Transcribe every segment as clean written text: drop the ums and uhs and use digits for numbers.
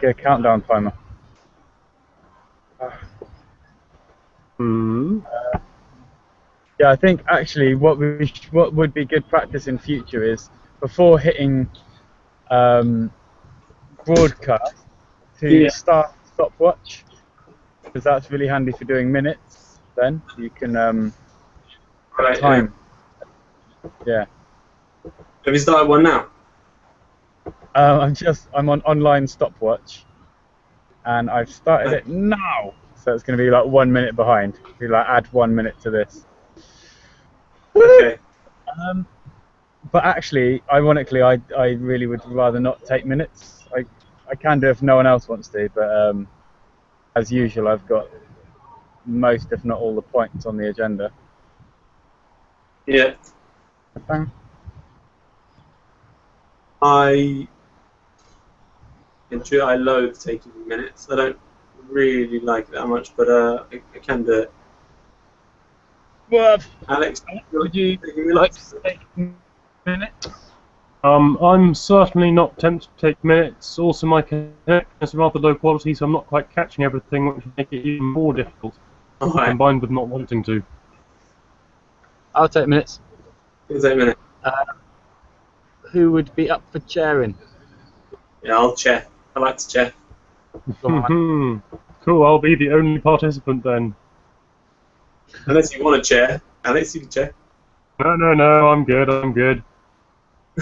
like a countdown timer. Yeah, I think actually what would be good practice in future is before hitting broadcast to start stopwatch, because that's really handy for doing minutes. Then you can have time. Yeah. Have you started one now? I'm on online stopwatch, and I've started it now. So it's going to be like 1 minute behind. We like add 1 minute to this. Okay. But actually, ironically, I really would rather not take minutes. I can do if no one else wants to, but as usual, I've got most, if not all, the points on the agenda. Yeah. I loathe taking minutes. I don't really like it that much, but I can do it. Well, Alex, would you like to take minutes? I'm certainly not tempted to take minutes. Also, my connection is rather low quality, so I'm not quite catching everything, which would make it even more difficult, combined with not wanting to. I'll take minutes. You'll take minutes. Who would be up for chairing? Yeah, I'll chair. I like to chair. Cool, I'll be the only participant then. Unless you want to chair. Alex, you can chair. No, I'm good.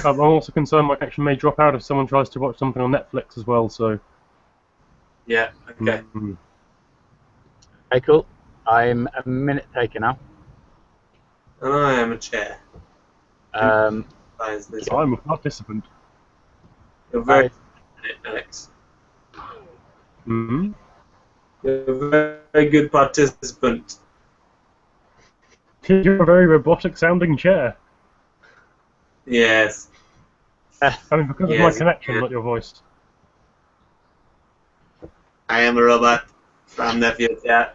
I'm also concerned my connection may drop out if someone tries to watch something on Netflix as well, so... Yeah, okay. Okay, cool. I'm a minute taker now. And I am a chair. I'm a participant. You're very good, Alex. Mm-hmm. You're a very good participant. You're a very robotic-sounding chair. Yes. I mean, because of my connection, not your voice. I am a robot from the future.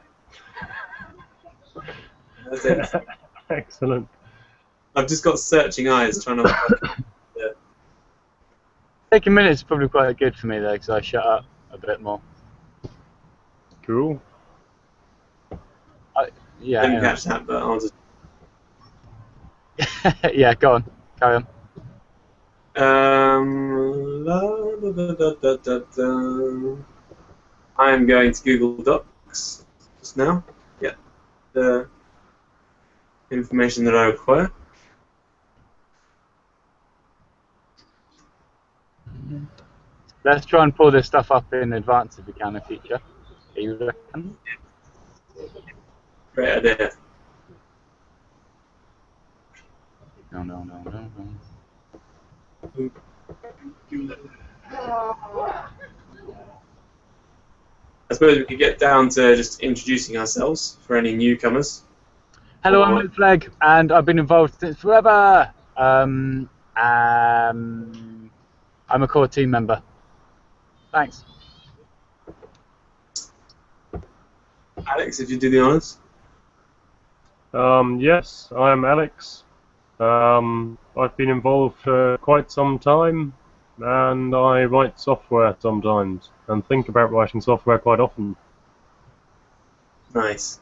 That's it. Excellent. I've just got searching eyes trying to... Taking minutes is probably quite good for me though, because I shut up a bit more. Cool. Yeah. I didn't catch that, but I'll just... Yeah, go on. Carry on. I am going to Google Docs just now. Get the information that I require. Let's try and pull this stuff up in advance if we can in the future. You reckon? Great idea. No. I suppose we could get down to just introducing ourselves for any newcomers. Hello, I'm Luke Flegg, and I've been involved since forever. I'm a core team member. Thanks. Alex, if you do the honours. Yes, I'm Alex. I've been involved for quite some time, and I write software sometimes, and think about writing software quite often. Nice.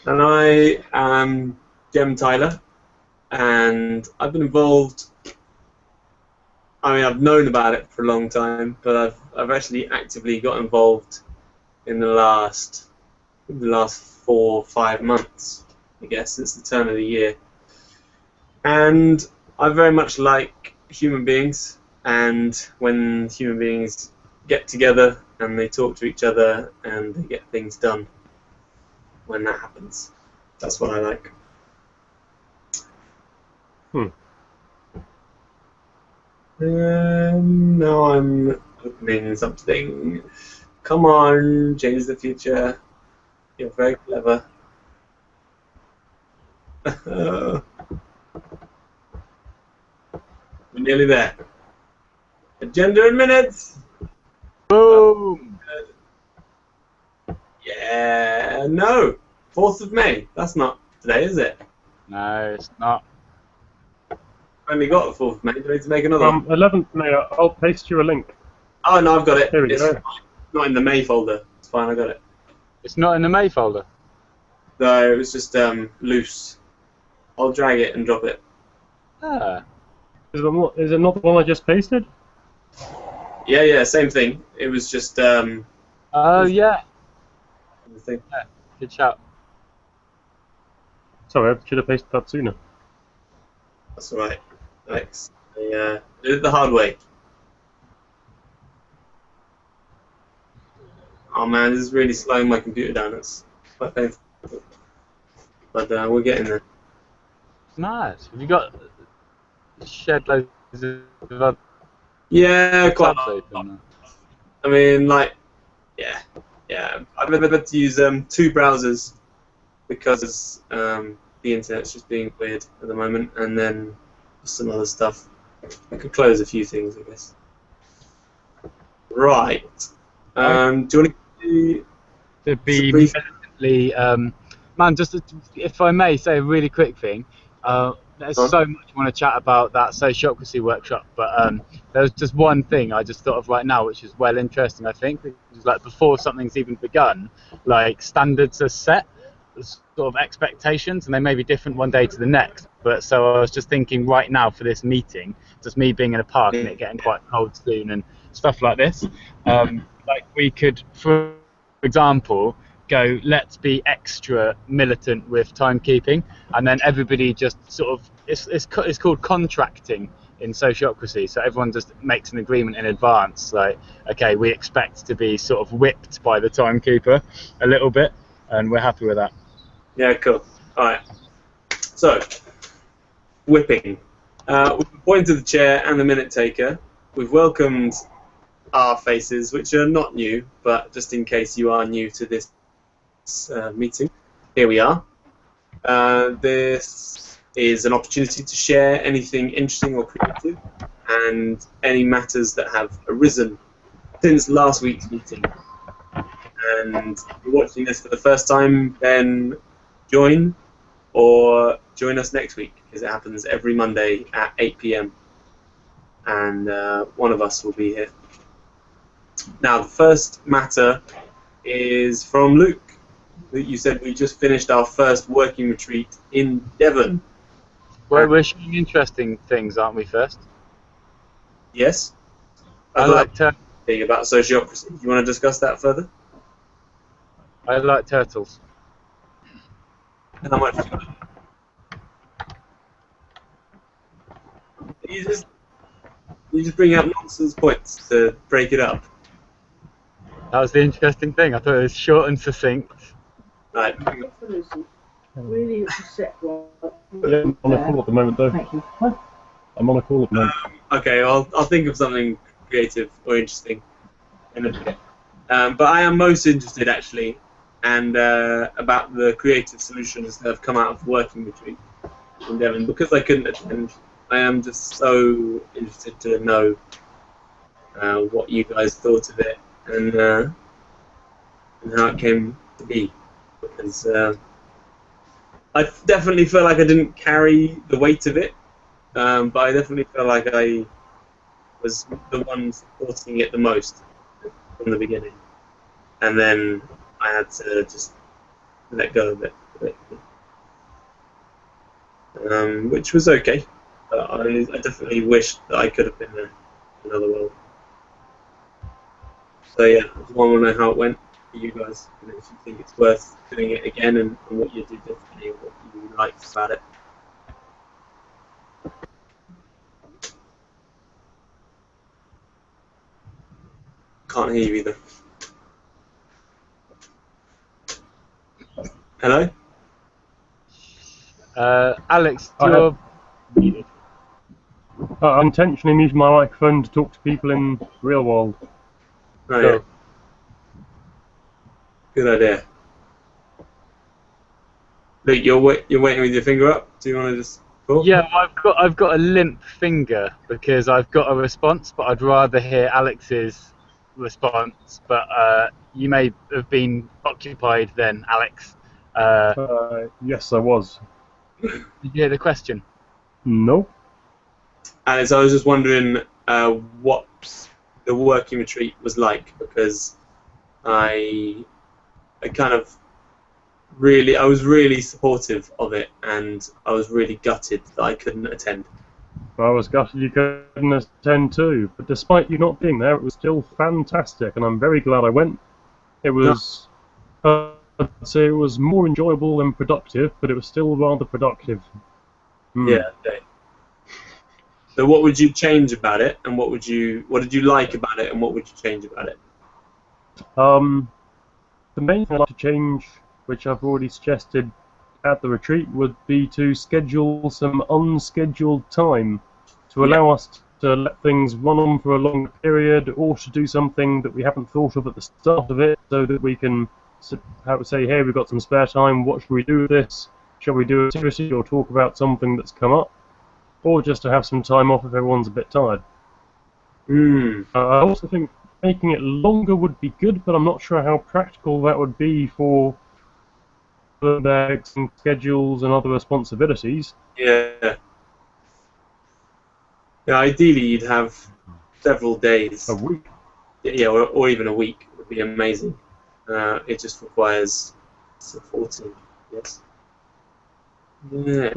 And I am Jem Tyler, and I've been involved. I mean, I've known about it for a long time, but I've actually actively got involved in the last 4 or 5 months, I guess, since the turn of the year. And I very much like human beings, and when human beings get together and they talk to each other and they get things done when that happens. That's what I like. Now I'm opening something. Come on, change the future. You're very clever. We're nearly there. Agenda in minutes. Boom. Yeah. No. 4th of May. That's not today, is it? No, it's not. Only got the 4th of May. Do we need to make another one? 11th May, I'll paste you a link. Oh no, I've got it. There we It's go. not in the May folder. It's fine, I got it. It's not in the May folder. No, it was just loose. I'll drag it and drop it. Ah. Is it not the one I just pasted? Yeah, same thing. It was just Oh yeah. the thing. Good shout. Sorry, I should have pasted that sooner. That's all right. Thanks. I did it the hard way. Oh man, this is really slowing my computer down. It's quite painful. But we're getting there. Nice. Have you got shed loads of other Yeah, quite. tabs open? I mean, like, yeah. I've had to use 2 browsers because the internet's just being weird at the moment, and then some other stuff. I could close a few things, I guess. Right. Do you want To be brief- militantly, man, just if I may say a really quick thing, there's Go on. so much I want to chat about that sociocracy workshop, but there's just one thing I just thought of right now, which is well interesting, I think, because like before something's even begun, like standards are set, sort of expectations, and they may be different one day to the next. But so I was just thinking right now for this meeting, just me being in a park and it getting quite cold soon and stuff like this, like we could, for example, go, let's be extra militant with timekeeping, and then everybody just sort of, it's called contracting in sociocracy, so everyone just makes an agreement in advance, like, okay, we expect to be sort of whipped by the timekeeper a little bit, and we're happy with that. Yeah, cool. Alright. So, whipping. We've appointed the chair and the minute taker. We've welcomed our faces, which are not new, but just in case you are new to this meeting, here we are. This is an opportunity to share anything interesting or creative and any matters that have arisen since last week's meeting. And if you're watching this for the first time, then join us next week, because it happens every Monday at 8 PM, and one of us will be here. Now, the first matter is from Luke. You said we just finished our first working retreat in Devon. Well, we're showing interesting things, aren't we, first? Yes? I like thing about sociocracy. Do you want to discuss that further? turtles. How much? You just bring out nonsense points to break it up. That was the interesting thing. I thought it was short and succinct. Right. Really upset, right? Yeah, I'm on a call at the moment, though. Thank you. I'm on a call at the moment. Okay, I'll think of something creative or interesting in a bit. But I am most interested, actually, and about the creative solutions that have come out of working retreat in Devon. Because I couldn't attend, I am just so interested to know what you guys thought of it and how it came to be. Because I definitely feel like I didn't carry the weight of it, but I definitely feel like I was the one supporting it the most from the beginning, and then I had to just let go of it, which was okay. But I definitely wish that I could have been there in another world. So yeah, I just want to know how it went for you guys, and if you think it's worth doing it again, and what you do differently, and what you liked about it. Can't hear you either. Hello? Alex, I you're muted. I intentionally muted my microphone to talk to people in real world. Oh, yeah. Good idea. Luke, you're waiting with your finger up. Do you want to just talk? Yeah, I've got a limp finger because I've got a response, but I'd rather hear Alex's response. But you may have been occupied then, Alex. Yes, I was. Did you hear the question? No. And so I was just wondering what the working retreat was like, because I kind of I was really supportive of it, and I was really gutted that I couldn't attend. I was gutted you couldn't attend too, but despite you not being there, it was still fantastic, and I'm very glad I went. It was, I'd say it was more enjoyable than productive, but it was still rather productive. Yeah. Okay. So what would you change about it, and what did you like about it, and what would you change about it? The main thing I'd like to change, which I've already suggested at the retreat, would be to schedule some unscheduled time to allow us to let things run on for a longer period, or to do something that we haven't thought of at the start of it, so that we can say, hey, we've got some spare time, what should we do with this? Shall we do a activity or talk about something that's come up? Or just to have some time off if everyone's a bit tired. I also think making it longer would be good, but I'm not sure how practical that would be for their schedules and other responsibilities. Yeah. Yeah, ideally you'd have several days. A week. Yeah, or even a week would be amazing. It just requires supporting. Yes. Yeah.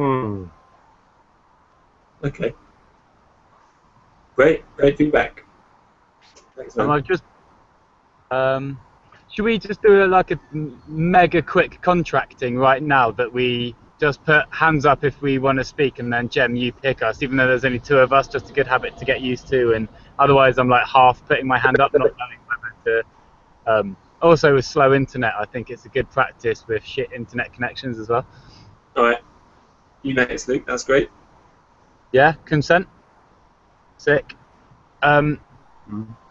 Okay. Great feedback. Thanks, man. And I just, should we just do like a mega quick contracting right now, that we just put hands up if we want to speak, and then Jem, you pick us, even though there's only two of us, just a good habit to get used to, and otherwise I'm like half putting my hand up, not knowing whether to. Also with slow internet, I think it's a good practice with shit internet connections as well. Alright. You next, Luke. That's great. Yeah, consent. Sick. I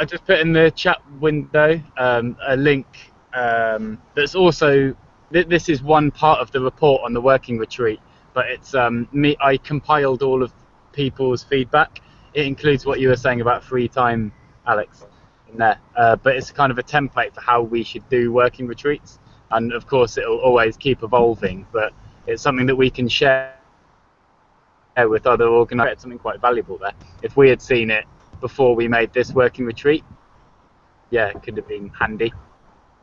just put in the chat window a link that's also, this is one part of the report on the working retreat, but it's I compiled all of people's feedback. It includes what you were saying about free time, Alex, in there, but it's kind of a template for how we should do working retreats, and of course it'll always keep evolving, but it's something that we can share with other organisers. Something quite valuable there. If we had seen it before we made this working retreat, yeah, it could have been handy.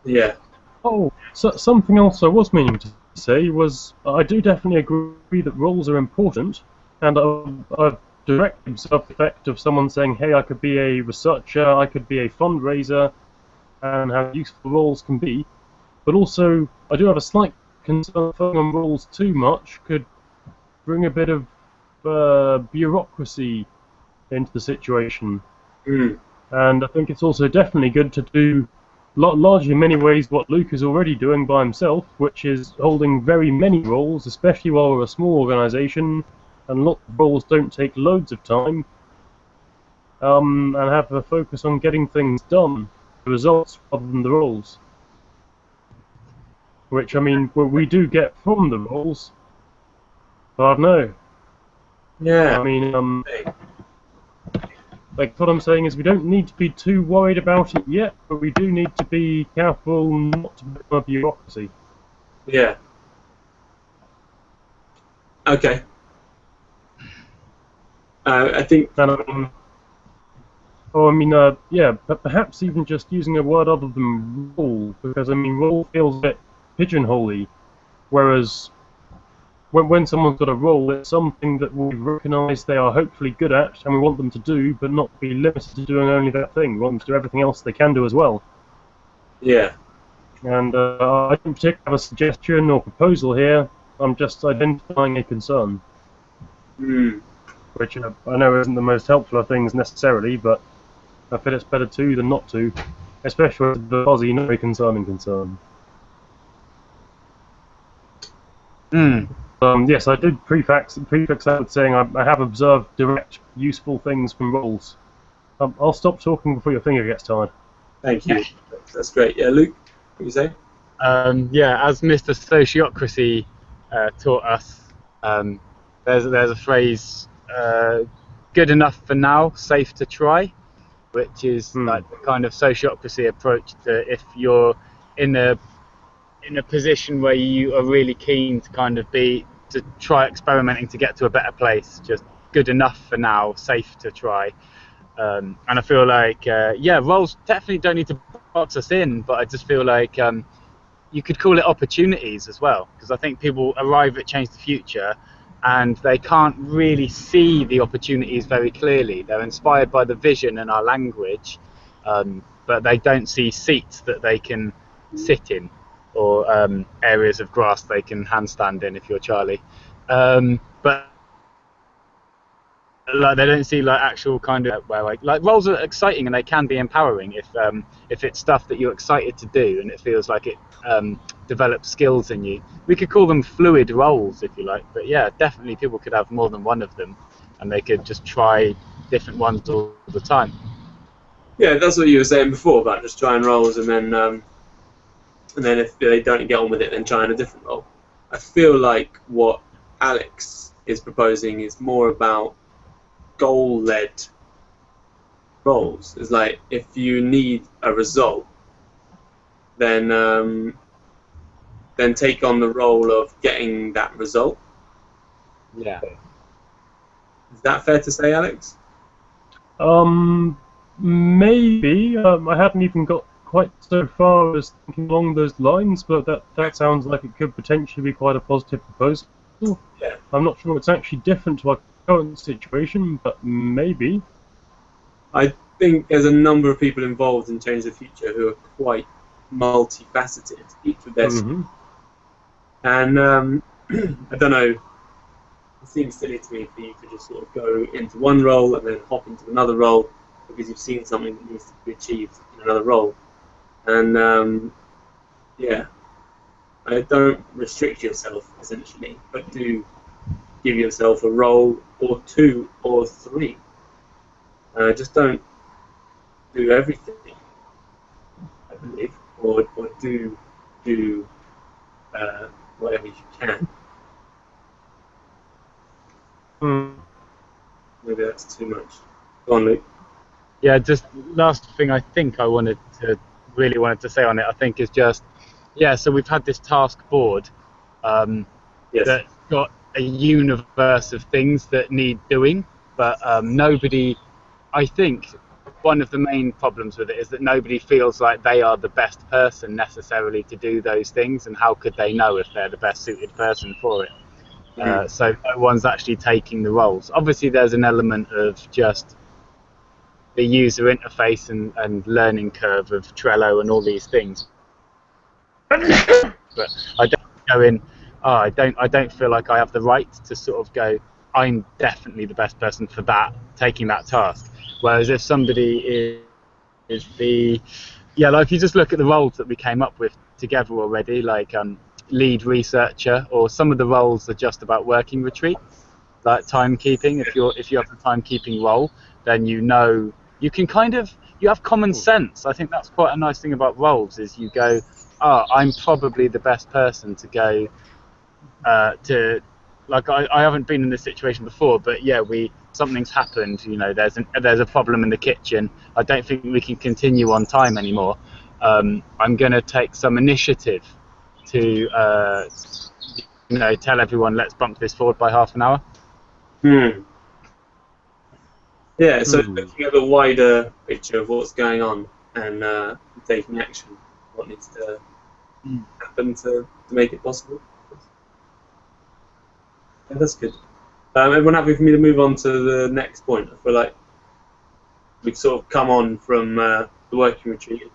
Yeah. Oh, so something else I was meaning to say was, I do definitely agree that roles are important, and I've directly observed the effect of someone saying, hey, I could be a researcher, I could be a fundraiser, and how useful roles can be. But also, I do have a slight concern that on roles too much could bring a bit of bureaucracy into the situation. And I think it's also definitely good to do largely in many ways what Luke is already doing by himself, which is holding very many roles, especially while we're a small organisation and lots of roles don't take loads of time, and have a focus on getting things done, the results rather than the roles. Which, I mean, we do get from the roles, but I don't know. Yeah. I mean, like, what I'm saying is we don't need to be too worried about it yet, but we do need to be careful not to become a bureaucracy. Yeah. Okay. I think. And, yeah, but perhaps even just using a word other than role, because, I mean, role feels a bit pigeonholy, whereas when someone's got a role, it's something that we recognise they are hopefully good at, and we want them to do, but not be limited to doing only that thing. We want them to do everything else they can do as well. Yeah. And I don't particularly have a suggestion or proposal here. I'm just identifying a concern. Which I know isn't the most helpful of things necessarily, but I feel it's better to than not to, especially with the fuzzy, very concerning concern. Yes, I did prefix that with saying I have observed direct, useful things from roles. I'll stop talking before your finger gets tired. Thank you. That's great. Yeah, Luke, what do you say? Yeah, as Mr. Sociocracy taught us, there's a phrase, good enough for now, safe to try, which is like the kind of sociocracy approach to if you're in a position where you are really keen to kind of to try experimenting to get to a better place, just good enough for now, safe to try. And I feel like, yeah, roles definitely don't need to box us in, but I just feel like you could call it opportunities as well, because I think people arrive at Change the Future and they can't really see the opportunities very clearly. They're inspired by the vision and our language, but they don't see seats that they can sit in, or areas of grass they can handstand in if you're Charlie. But like they don't see like actual kind of where like roles are exciting and they can be empowering if it's stuff that you're excited to do and it feels like it develops skills in you. We could call them fluid roles if you like, but yeah, definitely people could have more than one of them and they could just try different ones all the time. Yeah, that's what you were saying before about just trying roles and then if they don't get on with it, then trying a different role. I feel like what Alex is proposing is more about goal-led roles. It's like if you need a result, then take on the role of getting that result. Yeah. Is that fair to say, Alex? Maybe. I haven't even got quite so far as thinking along those lines, but that sounds like it could potentially be quite a positive proposal. Yeah. I'm not sure it's actually different to our current situation, but maybe. I think there's a number of people involved in Change the Future who are quite multifaceted, each with their skills. And I don't know, it seems silly to me for you to just sort of go into one role and then hop into another role because you've seen something that needs to be achieved in another role. And yeah, I don't restrict yourself essentially, but do give yourself a role or two or three. Just don't do everything, I believe, or do whatever you can. Maybe that's too much. Go on, Luke. Yeah, just last thing I think I wanted to say on it, I think is just, yeah, so we've had this task board Yes. that's got a universe of things that need doing, but nobody, I think one of the main problems with it is that nobody feels like they are the best person necessarily to do those things, and how could they know if they're the best suited person for it? So no one's actually taking the roles. Obviously there's an element of just the user interface and learning curve of Trello and all these things. But I don't go in, I don't feel like I have the right to sort of go, I'm definitely the best person for that, taking that task. Whereas if somebody is the, yeah, like if you just look at the roles that we came up with together already, like lead researcher, or some of the roles are just about working retreats, like timekeeping. If you have the timekeeping role, then you know you can kind of, you have common sense. I think that's quite a nice thing about roles, is you go, I'm probably the best person to go to, like I haven't been in this situation before, but yeah, something's happened, you know, there's a problem in the kitchen, I don't think we can continue on time anymore. I'm going to take some initiative to you know, tell everyone, let's bump this forward by half an hour. Yeah, so looking at the wider picture of what's going on and taking action, what needs to happen to make it possible. Yeah, that's good. Everyone happy for me to move on to the next point? I feel like we've sort of come on from the working retreat.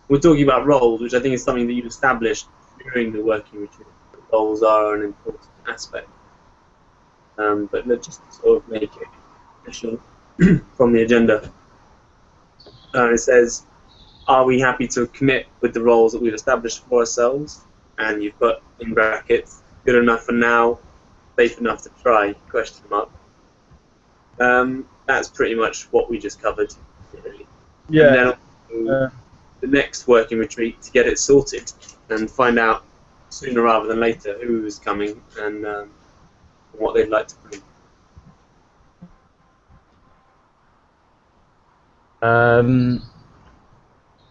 We're talking about roles, which I think is something that you've established during the working retreat. Roles are an important aspect. But let's just sort of make it official from the agenda. It says, are we happy to commit with the roles that we've established for ourselves? And you've put in brackets, good enough for now, safe enough to try, question mark. That's pretty much what we just covered, really. Yeah. And then the next working retreat to get it sorted and find out sooner rather than later who is coming and what they'd like to bring.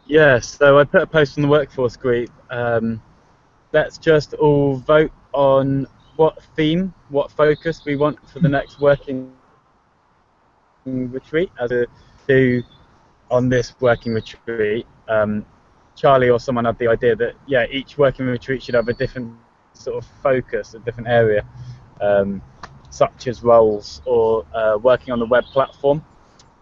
Yeah, so I put a post on the workforce group. Let's just all vote on what theme, what focus we want for the next working retreat. do on this working retreat, Charlie or someone had the idea that each working retreat should have a different sort of focus, a different area, such as roles or working on the web platform,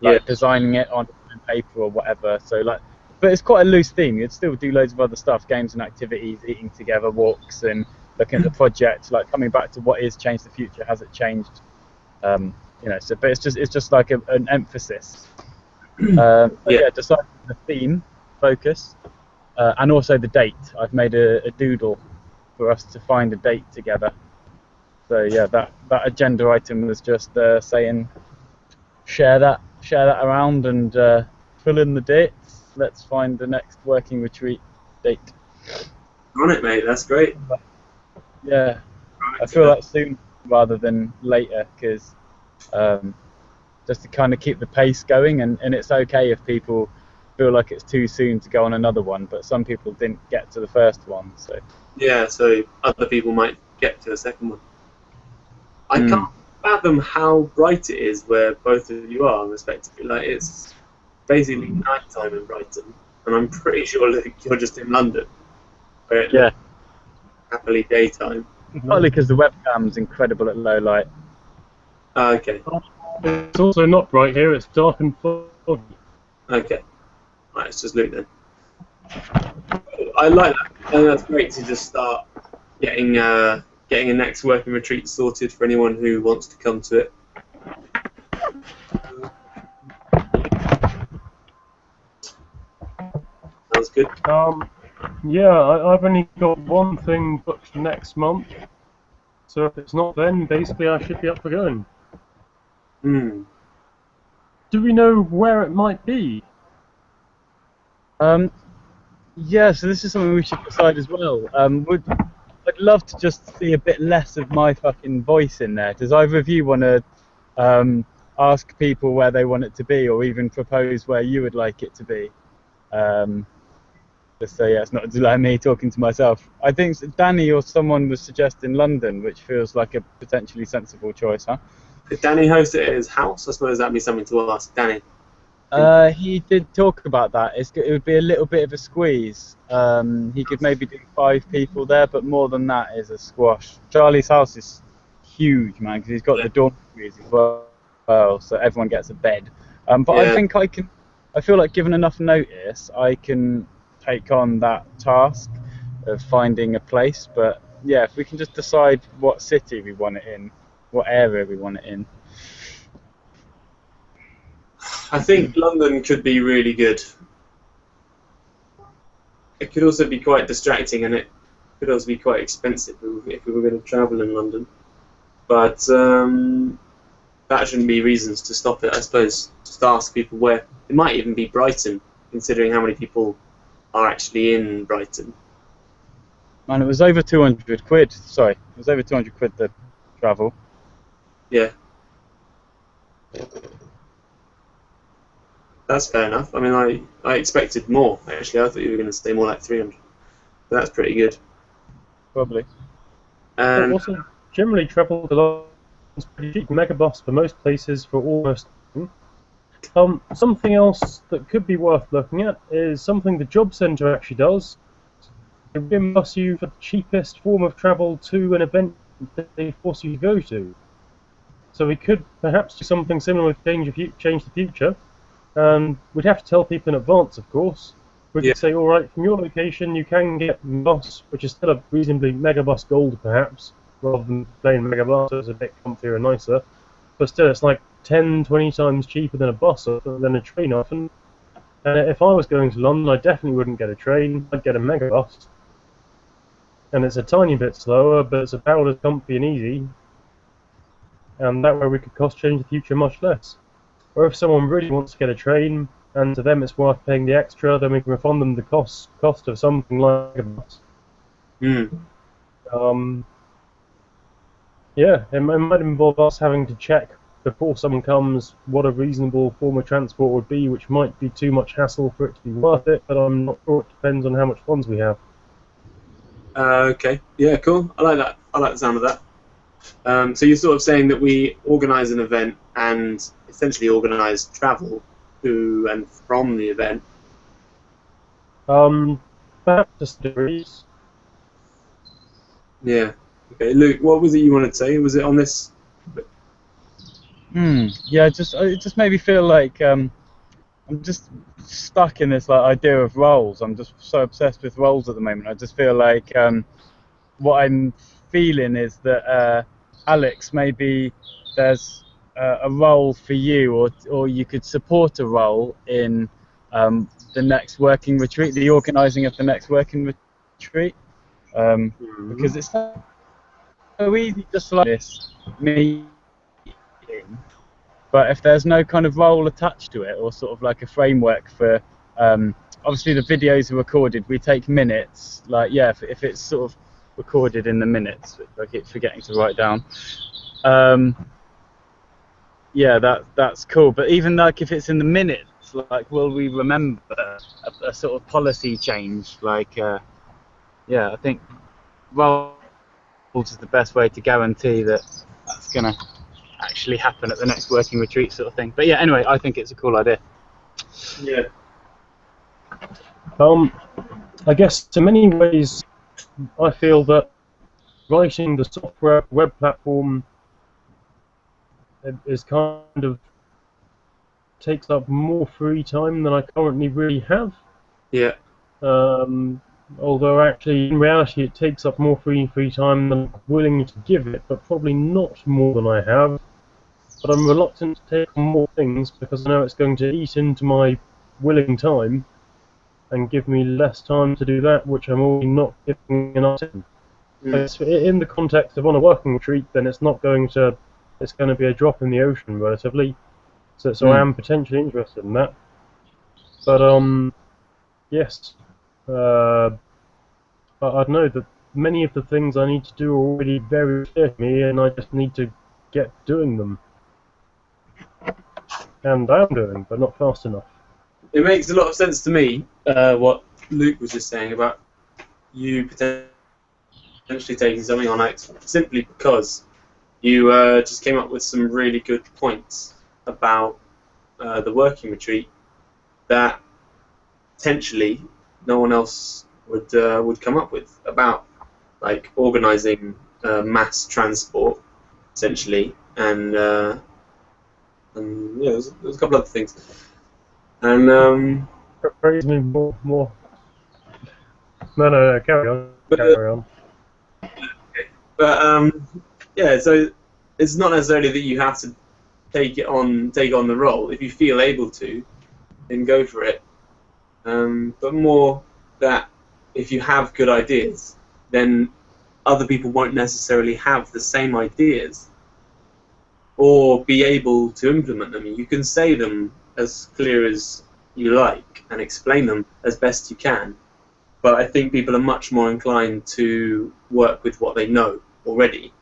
like designing it on paper or whatever. So like, but it's quite a loose theme. You'd still do loads of other stuff, games and activities, eating together, walks, and looking at the project, like coming back to what is Change the Future. Has it changed? So but it's just like an emphasis. Deciding the theme, focus, and also the date. I've made a doodle for us to find a date together. So yeah, that agenda item was just saying, share that around and fill in the dates. Let's find the next working retreat date. On it, mate. That's great. Yeah, I feel like soon rather than later, because just to kind of keep the pace going, and it's okay if people feel like it's too soon to go on another one, but some people didn't get to the first one, so so other people might get to the second one. I can't fathom how bright it is where both of you are, respectively. Like, it's basically night time in Brighton, and I'm pretty sure that you're just in London, where it's happily daytime. Partly because the webcam's incredible at low light. Okay. It's also not bright here, it's dark and foggy. Okay. Right, it's just Luke then. I like that. I think that's great to just start getting a next working retreat sorted for anyone who wants to come to it. Sounds good. I've only got one thing booked next month, so if it's not then, basically I should be up for going. Do we know where it might be? So this is something we should decide as well. I'd love to just see a bit less of my fucking voice in there. Does either of you want to ask people where they want it to be, or even propose where you would like it to be? Just so it's not like me talking to myself. I think Danny or someone was suggesting London, which feels like a potentially sensible choice, huh? Could Danny host it at his house? I suppose that'd be something to ask Danny. He did talk about that. It would be a little bit of a squeeze. He could maybe do 5 people there, but more than that is a squash. Charlie's house is huge, man, because he's got the dormitories as well, so everyone gets a bed. But I think I feel like given enough notice, I can take on that task of finding a place. But yeah, if we can just decide what city we want it in, what area we want it in. I think London could be really good. It could also be quite distracting, and it could also be quite expensive if we were going to travel in London. But that shouldn't be reasons to stop it, I suppose. Just ask people where. It might even be Brighton, considering how many people are actually in Brighton. Man, it was over 200 quid. Sorry, it was over 200 quid the travel. Yeah. That's fair enough. I mean, I expected more, actually. I thought you were going to say more like 300. But that's pretty good. Probably. And Also, generally travel to London is pretty cheap. Megabus for most places for almost. Something else that could be worth looking at is something the job centre actually does. They reimburse you for the cheapest form of travel to an event that they force you to go to. So we could perhaps do something similar with Change the Future. We'd have to tell people in advance, of course. We could say, all right, from your location, you can get bus, which is still a reasonably Megabus Gold, perhaps, rather than plain Megabus, so it's a bit comfier and nicer. But still, it's like 10, 20 times cheaper than a bus or than a train often. And if I was going to London, I definitely wouldn't get a train. I'd get a Megabus. And it's a tiny bit slower, but it's about as comfy and easy. And that way we could Change the Future much less. Or if someone really wants to get a train, and to them it's worth paying the extra, then we can refund them the cost of something like a bus. It might involve us having to check before someone comes what a reasonable form of transport would be, which might be too much hassle for it to be worth it, but I'm not sure. It depends on how much funds we have. Okay. Yeah, cool. I like that. I like the sound of that. So you're sort of saying that we organise an event and essentially organise travel, to and from the event? Baptist degrees. Yeah. Okay, Luke, what was it you wanted to say? Was it on this? Yeah, it just made me feel like I'm just stuck in this like idea of roles. I'm just so obsessed with roles at the moment. I just feel like what I'm feeling is that Alex, maybe there's a role for you, or you could support a role in the next working retreat, the organising of the next working retreat, because it's so easy just like this meeting. But if there's no kind of role attached to it, or sort of like a framework for, obviously the videos are recorded, we take minutes, like, yeah, if it's sort of recorded in the minutes, which I keep forgetting to write down, yeah, that's cool. But even like if it's in the minutes, like, will we remember a sort of policy change? Like, yeah, I think roles is the best way to guarantee that that's going to actually happen at the next working retreat sort of thing. But yeah, anyway, I think it's a cool idea. Yeah. I guess in many ways, I feel that writing the software web platform is kind of takes up more free time than I currently really have. Yeah. Although actually, in reality, it takes up more free time than I'm willing to give it, but probably not more than I have. But I'm reluctant to take on more things because I know it's going to eat into my willing time and give me less time to do that, which I'm already not giving enough time. So in the context of on a working retreat, then it's going to be a drop in the ocean relatively. So I am potentially interested in that. But yes, I'd know that many of the things I need to do are already very clear to me, and I just need to get doing them. And I am doing, but not fast enough. It makes a lot of sense to me, what Luke was just saying about you potentially taking something on X, simply because you just came up with some really good points about the working retreat that potentially no one else would come up with, about like organising mass transport, essentially, and yeah, there's a couple other things. And Praise me more. No, carry on. Carry on. But yeah, so it's not necessarily that you have to take on the role. If you feel able to, then go for it. But more that if you have good ideas, then other people won't necessarily have the same ideas or be able to implement them. You can say them as clear as you like and explain them as best you can, but I think people are much more inclined to work with what they know already.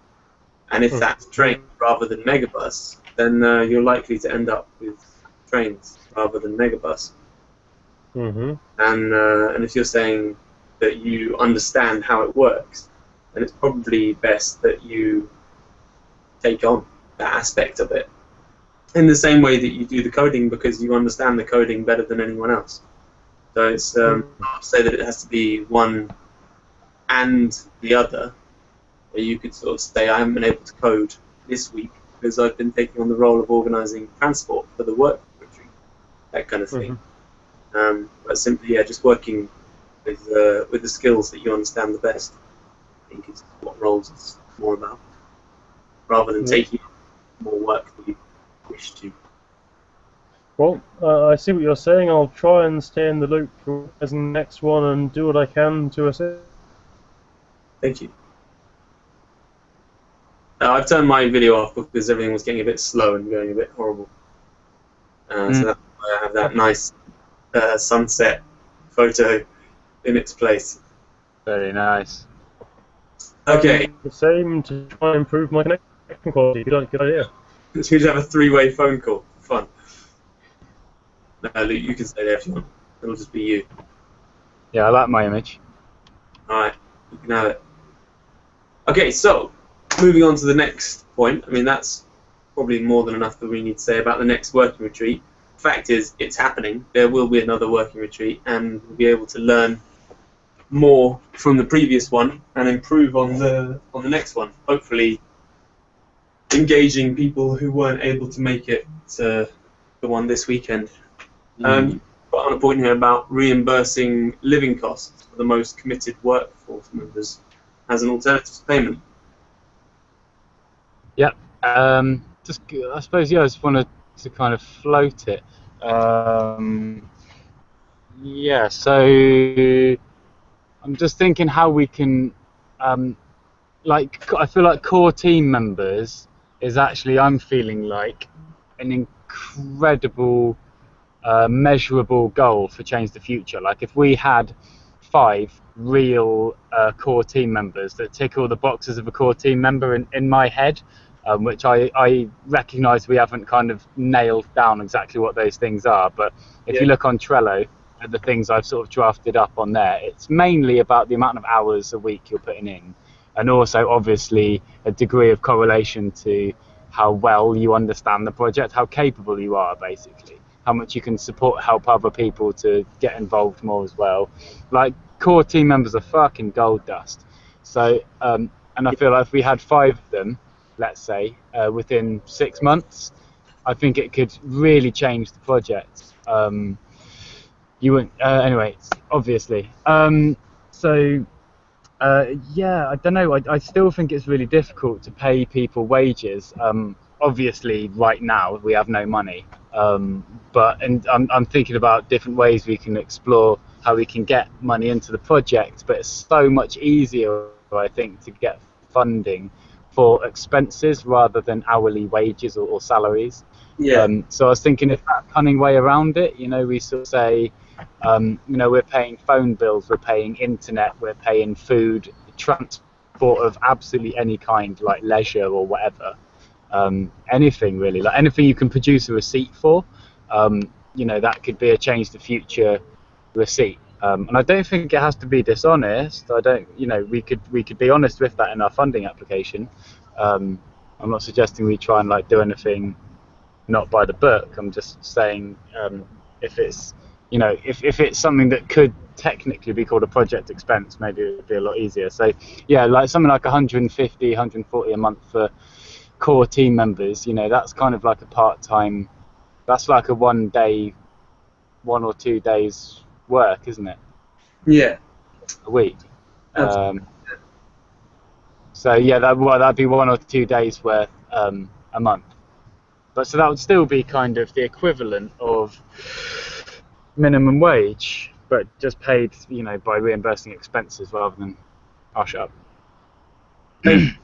And if that's trains rather than megabus, then you're likely to end up with trains rather than megabus. And if you're saying that you understand how it works, then it's probably best that you take on that aspect of it in the same way that you do the coding, because you understand the coding better than anyone else. So it's not to say that it has to be one and the other. You could sort of say, I haven't been able to code this week because I've been taking on the role of organising transport for the work retreat, that kind of thing. But simply, yeah, just working with the skills that you understand the best, I think is what roles is more about, rather than taking more work that you wish to. Well, I see what you're saying. I'll try and stay in the loop for the next one and do what I can to assist. Thank you. I've turned my video off because everything was getting a bit slow and going a bit horrible. So that's why I have that nice sunset photo in its place. Very nice. Okay. The same to try and improve my connection quality. Good idea. We should have a three-way phone call. Fun. No, Luke, you can stay there if you want. It'll just be you. Yeah, I like my image. Alright, you can have it. Okay, so, moving on to the next point. I mean, that's probably more than enough that we need to say about the next working retreat. fact is, it's happening. There will be another working retreat, and we'll be able to learn more from the previous one and improve on the next one. Hopefully, engaging people who weren't able to make it to the one this weekend. Got on a point here about reimbursing living costs for the most committed workforce members as an alternative to payment. Yep. Just, I suppose, yeah, I just wanted to kind of float it. Yeah, so I'm just thinking how we can, like, I feel like core team members is actually, I'm feeling like an incredible, measurable goal for Change the Future. Like, if we had 5 real core team members that tick all the boxes of a core team member in my head, which I recognise we haven't kind of nailed down exactly what those things are, but if you look on Trello at the things I've sort of drafted up on there, it's mainly about the amount of hours a week you're putting in, and also obviously a degree of correlation to how well you understand the project, how capable you are, basically, how much you can help other people to get involved more as well. Like, core team members are fucking gold dust. So and I feel like if we had 5 of them, let's say, within 6 months, I think it could really change the project. You wouldn't, anyway, obviously. So yeah, I don't know. I still think it's really difficult to pay people wages. Obviously, right now we have no money. But I'm thinking about different ways we can explore how we can get money into the project. But it's so much easier, I think, to get funding for expenses rather than hourly wages or salaries. Yeah. So I was thinking, if that cunning way around it, we sort of say, we're paying phone bills, we're paying internet, we're paying food, transport of absolutely any kind, like leisure or whatever, anything really, like anything you can produce a receipt for, that could be a Change the Future receipt. And I don't think it has to be dishonest. We could be honest with that in our funding application. I'm not suggesting we try and like do anything not by the book. I'm just saying, if it's if it's something that could technically be called a project expense, maybe it would be a lot easier. So yeah, like something like 150, 140 a month for core team members, that's kind of like a part-time, that's like a 1 day, 1 or 2 days work, isn't it? Yeah. A week. So yeah, that'd be 1 or 2 days worth a month. But so that would still be kind of the equivalent of minimum wage, but just paid, by reimbursing expenses rather than. I'll shut up. I'm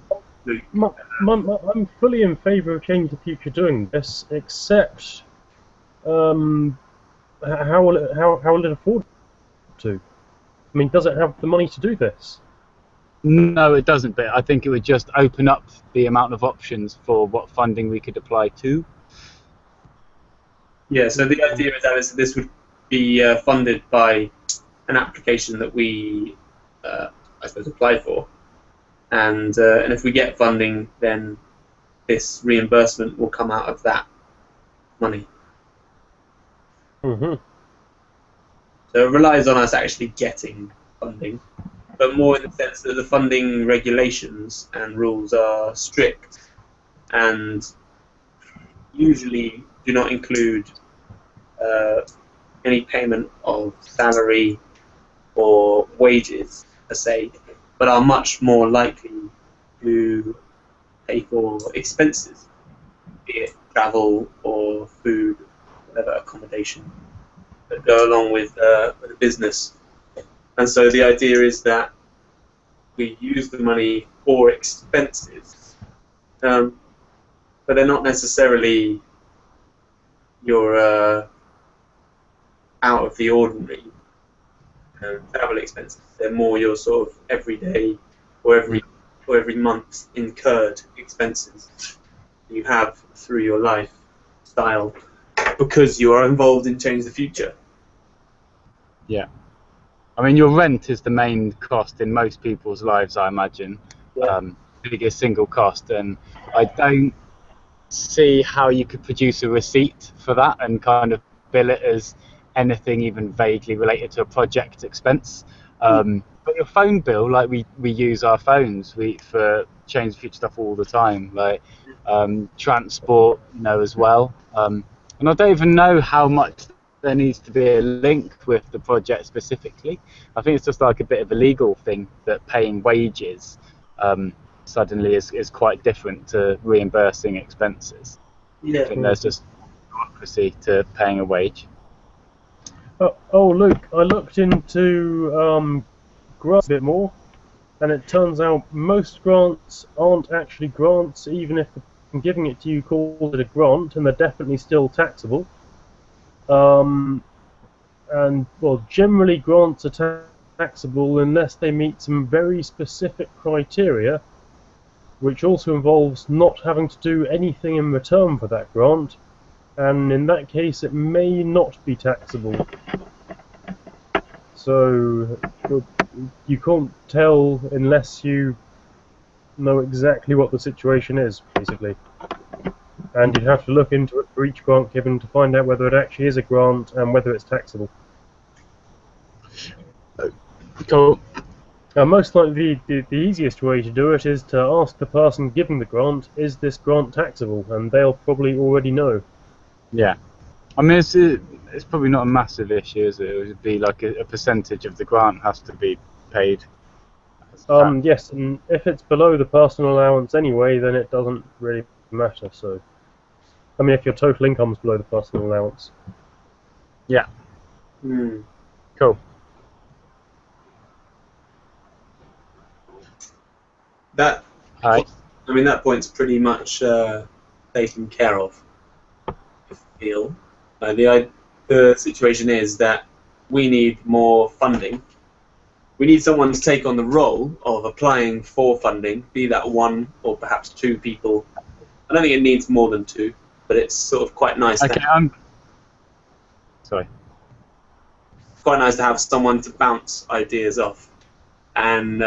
fully in favour of Change the Future doing this, except how will it afford to? I mean, does it have the money to do this? No, it doesn't, but I think it would just open up the amount of options for what funding we could apply to. Yeah, so the idea is that this would be funded by an application that we, I suppose, apply for. And if we get funding, then this reimbursement will come out of that money. Mm-hmm. So it relies on us actually getting funding, but more in the sense that the funding regulations and rules are strict and usually do not include any payment of salary or wages per se, but are much more likely to pay for expenses, be it travel or food, whatever accommodation that go along with the business. And so the idea is that we use the money for expenses, but they're not necessarily your out of the ordinary travel expenses. They're more your sort of everyday or every month incurred expenses you have through your lifestyle because you are involved in Change the Future. Yeah. I mean, your rent is the main cost in most people's lives, I imagine. Yeah. Biggest single cost, and I don't see how you could produce a receipt for that and kind of bill it as anything even vaguely related to a project expense. But your phone bill, like we use our phones for Change the Future stuff all the time, like transport, as well. And I don't even know how much there needs to be a link with the project specifically. I think it's just like a bit of a legal thing that paying wages suddenly is quite different to reimbursing expenses. Yeah. I think there's just bureaucracy to paying a wage. Oh, Luke, I looked into grants a bit more, and it turns out most grants aren't actually grants, even if I'm giving it to you calls it a grant, and they're definitely still taxable. And well, generally grants are taxable unless they meet some very specific criteria, which also involves not having to do anything in return for that grant, and in that case it may not be taxable. So you can't tell unless you know exactly what the situation is, basically. And you'd have to look into it for each grant given to find out whether it actually is a grant and whether it's taxable. Cool. Most likely the easiest way to do it is to ask the person giving the grant, is this grant taxable? And they'll probably already know. Yeah. I mean, it's probably not a massive issue, is it? It would be like a percentage of the grant has to be paid. Yes, and if it's below the personal allowance anyway, then it doesn't really matter. So, I mean, if your total income is below the personal allowance. Yeah. Cool. That Hi. I mean, that point's pretty much taken care of, I feel. The situation is that we need more funding. We need someone to take on the role of applying for funding, be that one or perhaps two people. I don't think it needs more than two, but it's sort of quite nice. Okay, sorry. Quite nice to have someone to bounce ideas off. And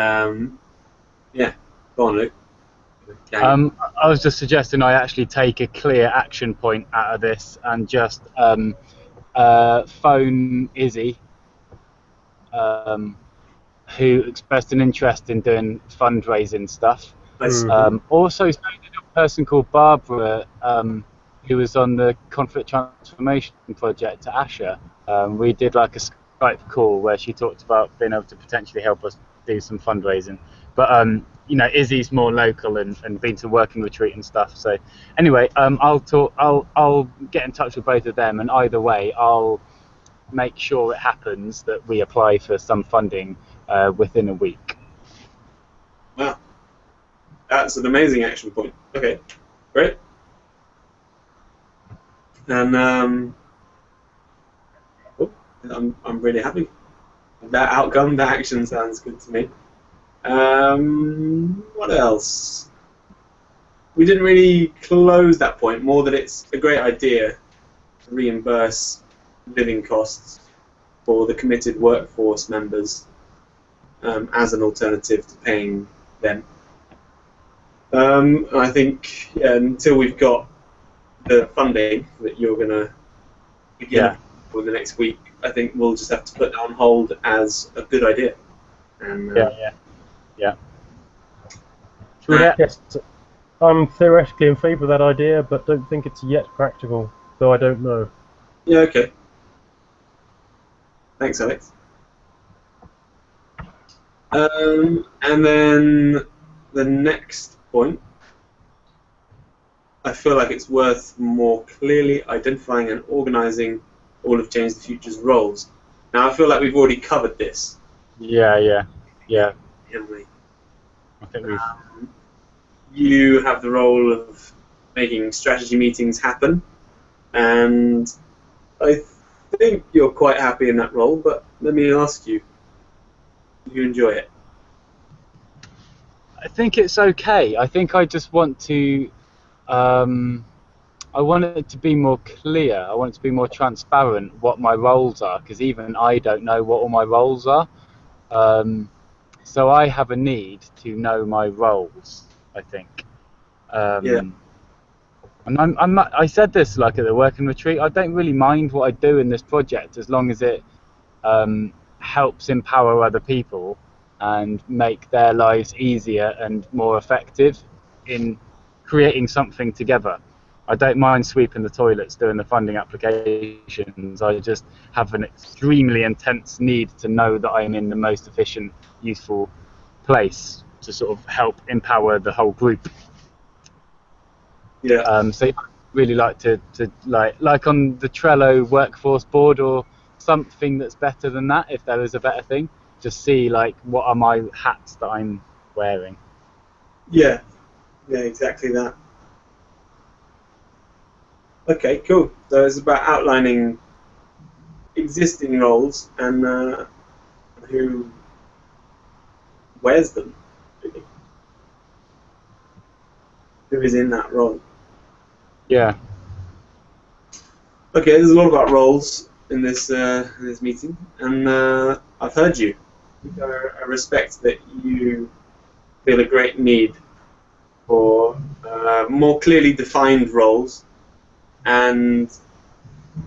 yeah, go on, Luke. I was just suggesting I actually take a clear action point out of this and just phone Izzy, who expressed an interest in doing fundraising stuff. Also, a person called Barbara, who was on the Conflict Transformation project at Asher. We did like a Skype call where she talked about being able to potentially help us do some fundraising. But Izzy's more local and been to working retreat and stuff. So anyway, I'll get in touch with both of them, and either way, I'll make sure it happens that we apply for some funding within a week. Wow, that's an amazing action point. Okay, great. And I'm really happy. That outcome, that action sounds good to me. What else? We didn't really close that point, more that it's a great idea to reimburse living costs for the committed workforce members as an alternative to paying them. I think until we've got the funding that you're going to begin for the next week, I think we'll just have to put that on hold as a good idea. And, Yeah. Yes, I'm theoretically in favour of that idea, but don't think it's yet practical, though I don't know. Yeah, okay. Thanks, Alex. And then the next point, I feel like it's worth more clearly identifying and organising all of Change the Future's roles. Now, I feel like we've already covered this. Yeah. Haven't we? I think we've. You have the role of making strategy meetings happen, and I think you're quite happy in that role, but let me ask you, do you enjoy it? I think it's okay. I think I just want to. I want it to be more clear. I want it to be more transparent what my roles are, because even I don't know what all my roles are. So I have a need to know my roles, I think. And I said this like at the working retreat. I don't really mind what I do in this project as long as it helps empower other people and make their lives easier and more effective in creating something together. I don't mind sweeping the toilets, doing the funding applications. I just have an extremely intense need to know that I'm in the most efficient, useful place to sort of help empower the whole group. Yeah. So I really like to like on the Trello workforce board or something that's better than that, if there is a better thing, just see like what are my hats that I'm wearing. Yeah. Yeah, exactly that. Okay, cool. So it's about outlining existing roles and who wears them, really. Who is in that role. Yeah. Okay, there's a lot about roles in this meeting, and I've heard you. I respect that you feel a great need for more clearly defined roles, and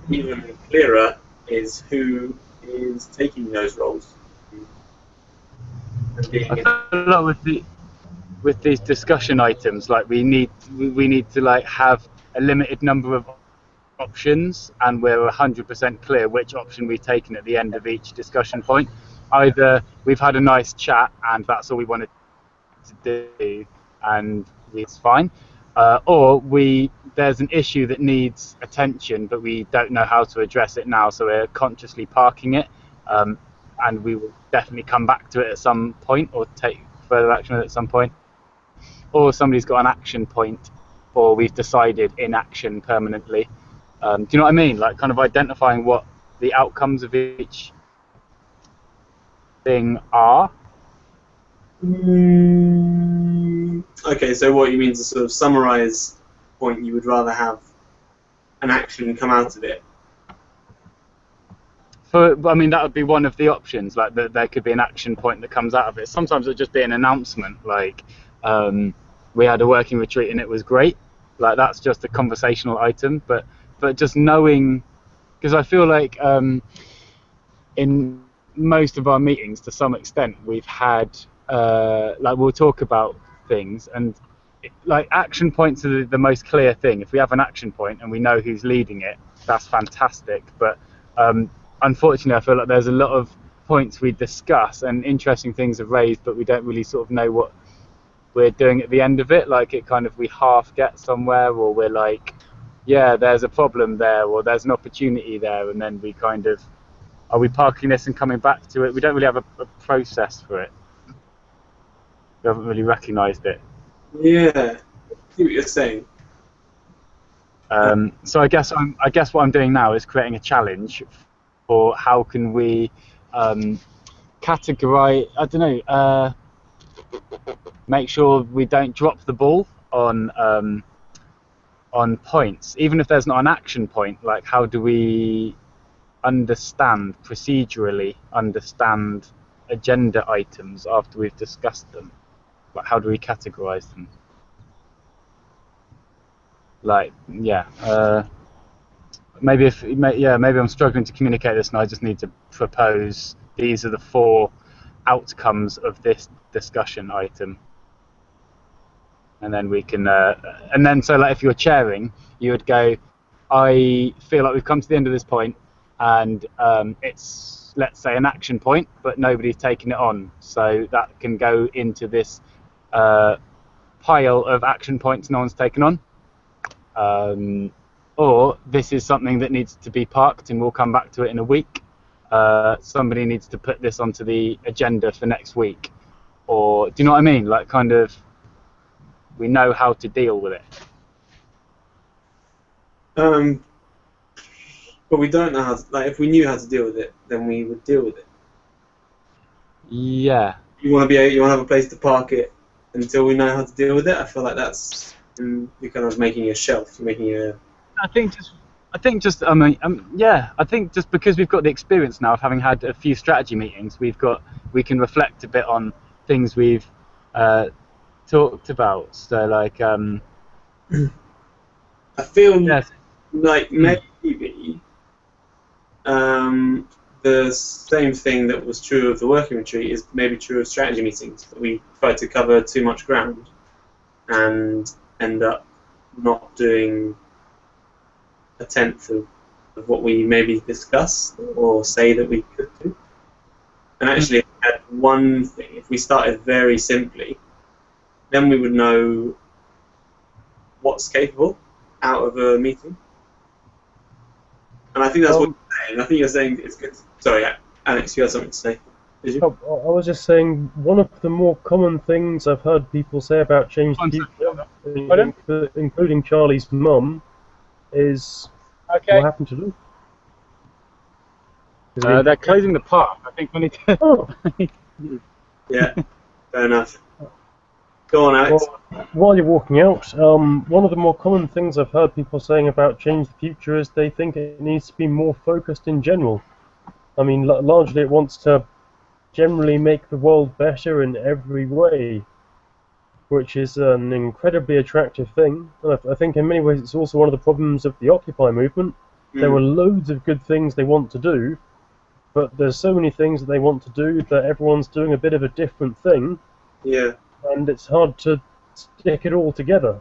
even clearer is who is taking those roles. And being I feel like with these discussion items, like we need to like have a limited number of options, and we're 100% clear which option we've taken at the end of each discussion point. Either we've had a nice chat and that's all we wanted to do and it's fine, or there's an issue that needs attention but we don't know how to address it now, so we're consciously parking it, and we will definitely come back to it at some point or take further action at some point, or somebody's got an action point or we've decided inaction permanently. Do you know what I mean? Like kind of identifying what the outcomes of each thing are. Okay, so what you mean to sort of summarize point, you would rather have an action come out of it. I mean, that would be one of the options. Like there could be an action point that comes out of it. Sometimes it would just be an announcement. Like we had a working retreat and it was great. Like that's just a conversational item. But just knowing, because I feel like in most of our meetings, to some extent, we've had like we'll talk about things, and like action points are the most clear thing. If we have an action point and we know who's leading it, that's fantastic. But unfortunately, I feel like there's a lot of points we discuss and interesting things are raised, but we don't really sort of know what we're doing at the end of it. Like it kind of, we half get somewhere, or we're like, yeah, there's a problem there, or there's an opportunity there, and then we kind of, are we parking this and coming back to it? We don't really have a process for it. We haven't really recognised it. Yeah, I see what you're saying. So I guess what I'm doing now is creating a challenge for how can we categorize. I don't know. Make sure we don't drop the ball on points, even if there's not an action point. Like, how do we procedurally understand agenda items after we've discussed them? Like, how do we categorize them? Like, yeah, maybe I'm struggling to communicate this, and I just need to propose these are the 4 outcomes of this discussion item, and then we can, and then so like if you're chairing, you would go, I feel like we've come to the end of this point, and it's, let's say, an action point, but nobody's taken it on, so that can go into this pile of action points no one's taken on. Or this is something that needs to be parked and we'll come back to it in a week. Somebody needs to put this onto the agenda for next week. Or, do you know what I mean? Like, kind of, we know how to deal with it. But we don't know how to, like, if we knew how to deal with it, then we would deal with it. Yeah. You want to have a place to park it until we know how to deal with it? I feel like that's, you're kind of making a shelf, you're making a... I think just because we've got the experience now of having had a few strategy meetings, we can reflect a bit on things we've talked about. So like, I feel Yes. like maybe the same thing that was true of the working retreat is maybe true of strategy meetings. That we try to cover too much ground and end up not doing a tenth of what we maybe discuss or say that we could do. And actually, if we had one thing, if we started very simply, then we would know what's capable out of a meeting. And I think that's what you're saying. I think you're saying it's good. Sorry, Alex, you had something to say. Did you? I was just saying, one of the more common things I've heard people say about Change the Future, including Charlie's mum, is Okay. what happened to Luke? They're closing the park. I think we need to. Oh. Yeah, fair enough. Go on, Alex. Well, while you're walking out, one of the more common things I've heard people saying about Change the Future is they think it needs to be more focused in general. I mean, largely it wants to generally make the world better in every way, which is an incredibly attractive thing. And I think in many ways it's also one of the problems of the Occupy movement. There were loads of good things they want to do, but there's so many things that they want to do that everyone's doing a bit of a different thing. Yeah. And it's hard to stick it all together.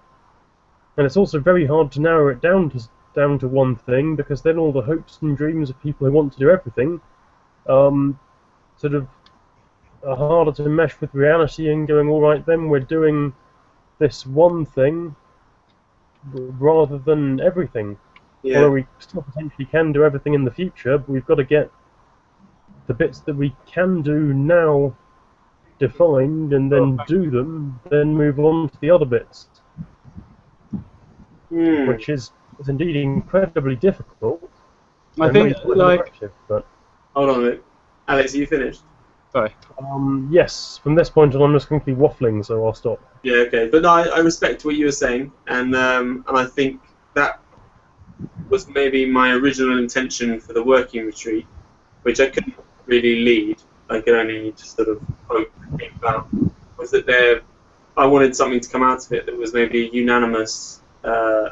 And it's also very hard to narrow it down to one thing, because then all the hopes and dreams of people who want to do everything sort of are harder to mesh with reality and going, all right, then we're doing this one thing rather than everything. Yeah. Although we still potentially can do everything in the future, but we've got to get the bits that we can do now defined and then do them, then move on to the other bits, which is indeed incredibly difficult. I think, like, but hold on a minute, Alex, are you finished? Sorry. Yes. From this point on, I'm just going to be waffling, so I'll stop. Yeah, okay. But no, I respect what you were saying, and I think that was maybe my original intention for the working retreat, which I couldn't really lead. I could only just sort of hope and think about, was that I wanted something to come out of it that was maybe a unanimous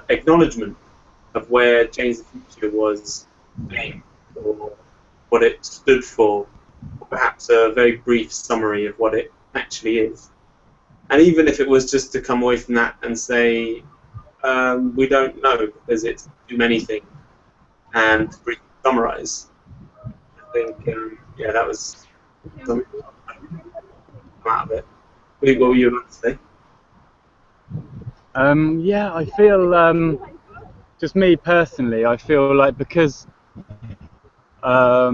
acknowledgement of where Change the Future was aimed, or what it stood for, or perhaps a very brief summary of what it actually is. And even if it was just to come away from that and say, we don't know because it's too many things, and briefly summarise, I think, yeah, that was something out of it. What were you about to say? Yeah, I feel, just me personally, I feel like because, yeah,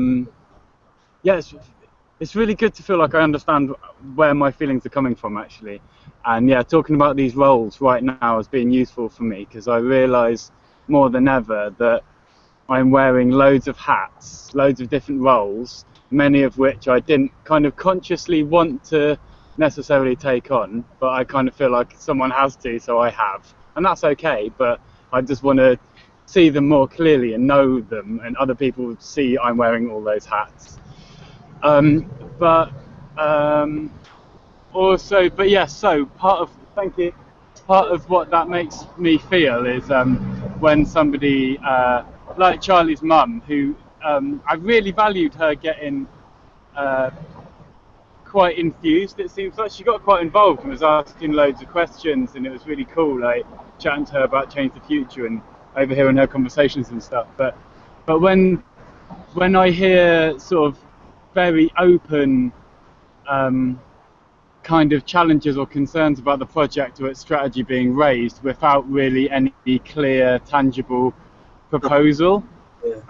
it's really good to feel like I understand where my feelings are coming from, actually. And yeah, talking about these roles right now has been useful for me, because I realise more than ever that I'm wearing loads of hats, loads of different roles, many of which I didn't kind of consciously want to necessarily take on, but I kind of feel like someone has to, so I have. And that's okay, but I just want to see them more clearly and know them, and other people see I'm wearing all those hats. Also, but yes, so part of what that makes me feel is when somebody like Charlie's mum, who I really valued her getting quite infused, it seems like. She got quite involved and was asking loads of questions, and it was really cool, like chatting to her about Change the Future and overhearing her conversations and stuff. But when I hear sort of very open kind of challenges or concerns about the project or its strategy being raised without really any clear, tangible proposal,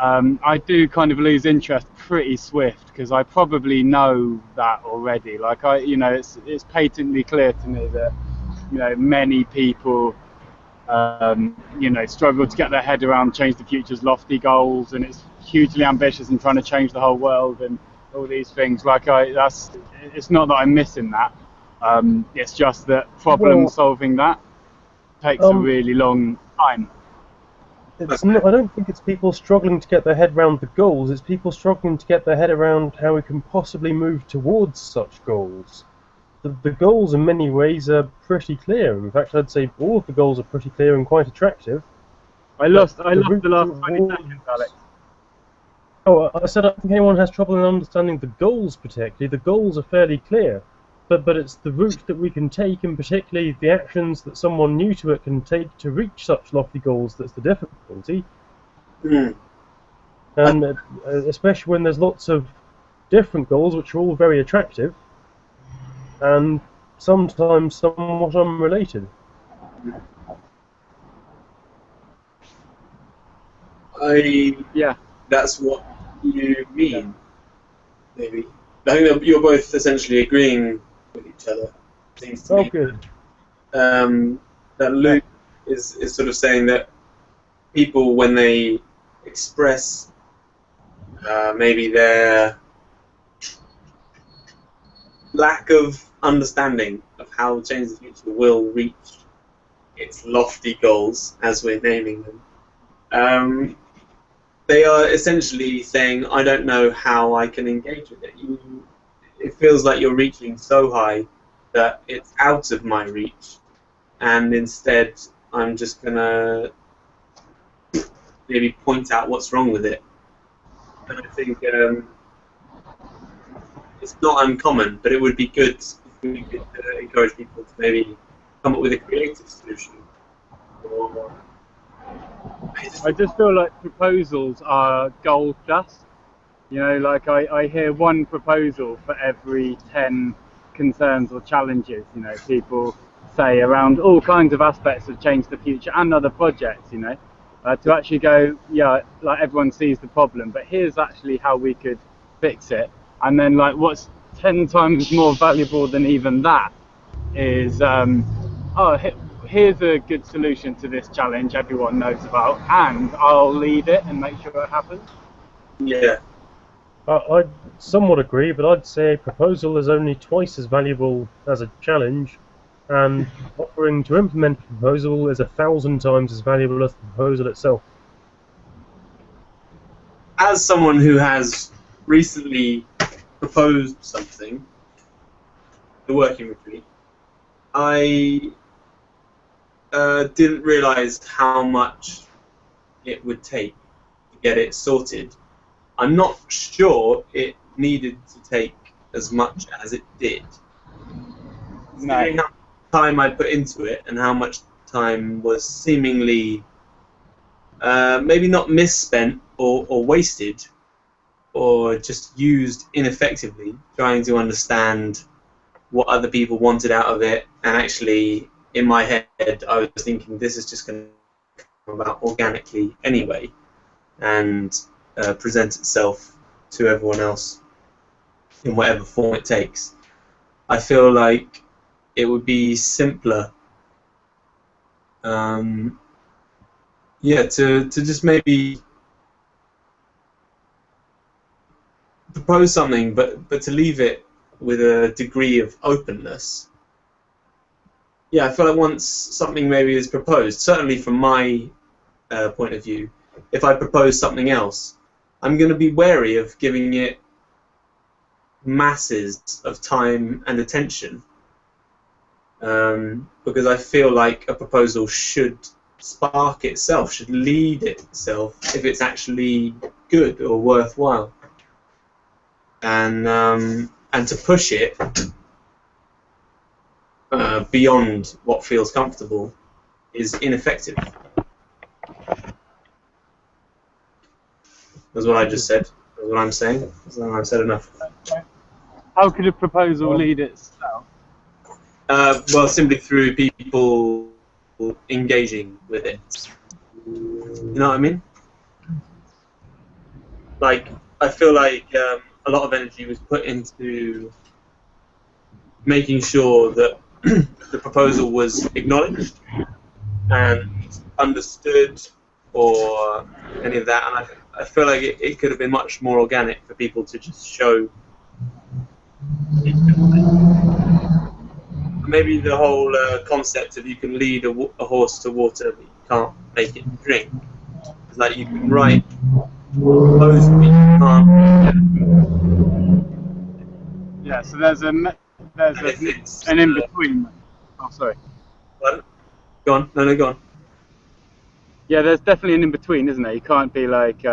I do kind of lose interest pretty swift, because I probably know that already. Like it's patently clear to me that many people struggle to get their head around Change the Future's lofty goals, and it's hugely ambitious and trying to change the whole world and all these things. It's not that I'm missing that. It's just that problem solving that takes a really long time. I don't think it's people struggling to get their head around the goals, it's people struggling to get their head around how we can possibly move towards such goals. The goals in many ways are pretty clear. In fact, I'd say all of the goals are pretty clear and quite attractive. I lost the route last towards- 20 seconds, Alex. Oh, I said I don't think anyone has trouble in understanding the goals particularly. The goals are fairly clear, but it's the route that we can take, and particularly the actions that someone new to it can take to reach such lofty goals that's the difficulty. And especially when there's lots of different goals which are all very attractive and sometimes somewhat unrelated. Yeah. That's what you mean, maybe. I think that you're both essentially agreeing with each other. Seems to me. Good. That Luke is sort of saying that people, when they express maybe their lack of understanding of how Change the Future will reach its lofty goals, as we're naming them, they are essentially saying, I don't know how I can engage with it. It feels like you're reaching so high that it's out of my reach, and instead I'm just going to maybe point out what's wrong with it. And I think it's not uncommon, but it would be good if we could encourage people to maybe come up with a creative solution. Or, I just feel like proposals are gold dust. You know, like I hear one proposal for every 10 concerns or challenges, you know, people say around all kinds of aspects of Change the Future and other projects, you know, to actually go, yeah, like everyone sees the problem, but here's actually how we could fix it. And then like what's 10 times more valuable than even that is, here's a good solution to this challenge everyone knows about, and I'll lead it and make sure it happens. yeah. I somewhat agree, but I'd say a proposal is only twice as valuable as a challenge, and offering to implement a proposal is 1,000 times as valuable as the proposal itself. As someone who has recently proposed something, the working retreat, I didn't realise how much it would take to get it sorted. I'm not sure it needed to take as much as it did. Considering how much time I put into it and how much time was seemingly maybe not misspent or wasted or just used ineffectively, trying to understand what other people wanted out of it, and actually in my head I was thinking this is just going to come about organically anyway and present itself to everyone else in whatever form it takes. I feel like it would be simpler to just maybe propose something, but to leave it with a degree of openness. Yeah, I feel like once something maybe is proposed, certainly from my point of view, if I propose something else, I'm going to be wary of giving it masses of time and attention, because I feel like a proposal should spark itself, should lead itself if it's actually good or worthwhile, and to push it beyond what feels comfortable is ineffective. That's what I just said. That's what I'm saying. I've said enough. How could a proposal lead itself? Well, simply through people engaging with it. You know what I mean? Like, I feel like a lot of energy was put into making sure that the proposal was acknowledged and understood, or any of that, and I feel like it could have been much more organic for people to just show. Maybe the whole concept of you can lead a horse to water, but you can't make it drink. It's like you can write proposals, but you can't. Yeah, so there's an in between. Oh, sorry. What? Go on. No, go on. yeah, there's definitely an in between, isn't there? You can't be like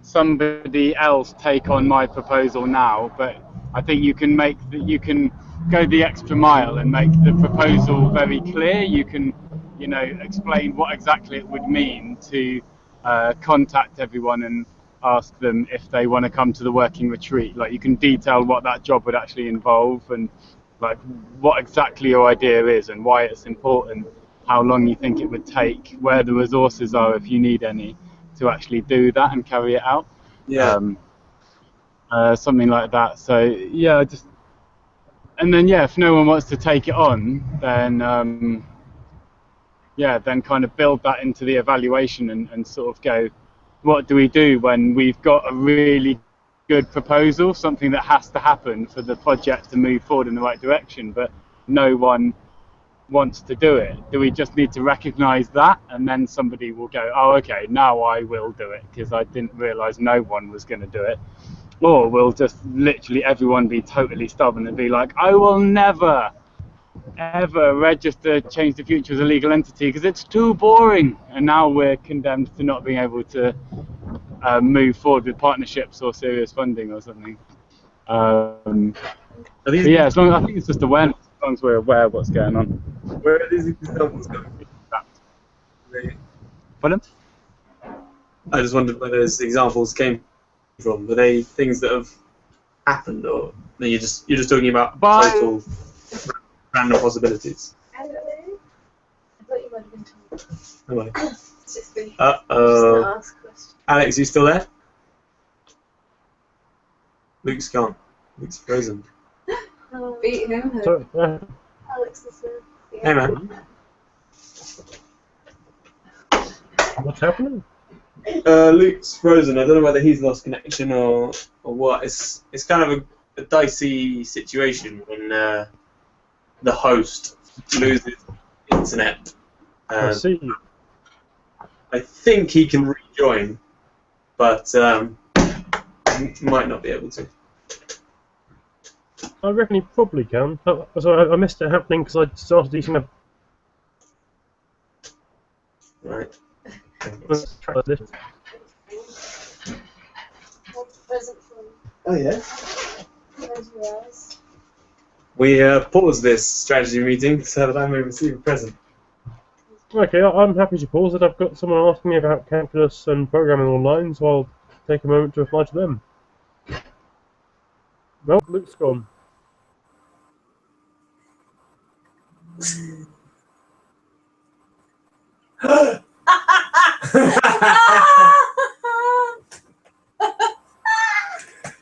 somebody else take on my proposal now, but I think you can you can go the extra mile and make the proposal very clear. You can, you know, explain what exactly it would mean to contact everyone and ask them if they want to come to the working retreat. Like, you can detail what that job would actually involve and like what exactly your idea is and why it's important, how long you think it would take, where the resources are if you need any to actually do that and carry it out. Yeah. Something like that. So yeah, just, and then yeah, if no one wants to take it on, then yeah, then kind of build that into the evaluation and sort of go, what do we do when we've got a really good proposal, something that has to happen for the project to move forward in the right direction, but no one wants to do it? Do we just need to recognize that, and then somebody will go, oh, okay, now I will do it because I didn't realize no one was going to do it? Or will just literally everyone be totally stubborn and be like, I will never ever register Change the Future as a legal entity because it's too boring, and now we're condemned to not being able to move forward with partnerships or serious funding or something. But yeah, as long as, I think it's just awareness, as long as we're aware of what's going on. Where are these examples coming from? Pardon? I just wondered where those examples came from. Were they things that have happened, or are you're just talking about total random possibilities? Hello. I thought you might have been told. Hello. It's just me. Uh-oh. Just ask questions. Alex, you still there? Luke's gone. Luke's frozen. Beat him. So, Alex is there. Hey, man. what's happening? Luke's frozen. I don't know whether he's lost connection or what. It's kind of a dicey situation when the host loses internet. I see. I think he can rejoin, but might not be able to. I reckon he probably can. So I missed it happening because I started eating a. Right. What's the present for you? Oh yeah. Where's yours? We paused this strategy meeting so that I may receive a present. Okay, I'm happy to pause it. I've got someone asking me about calculus and programming online, so I'll take a moment to reply to them. Well, Luke's gone.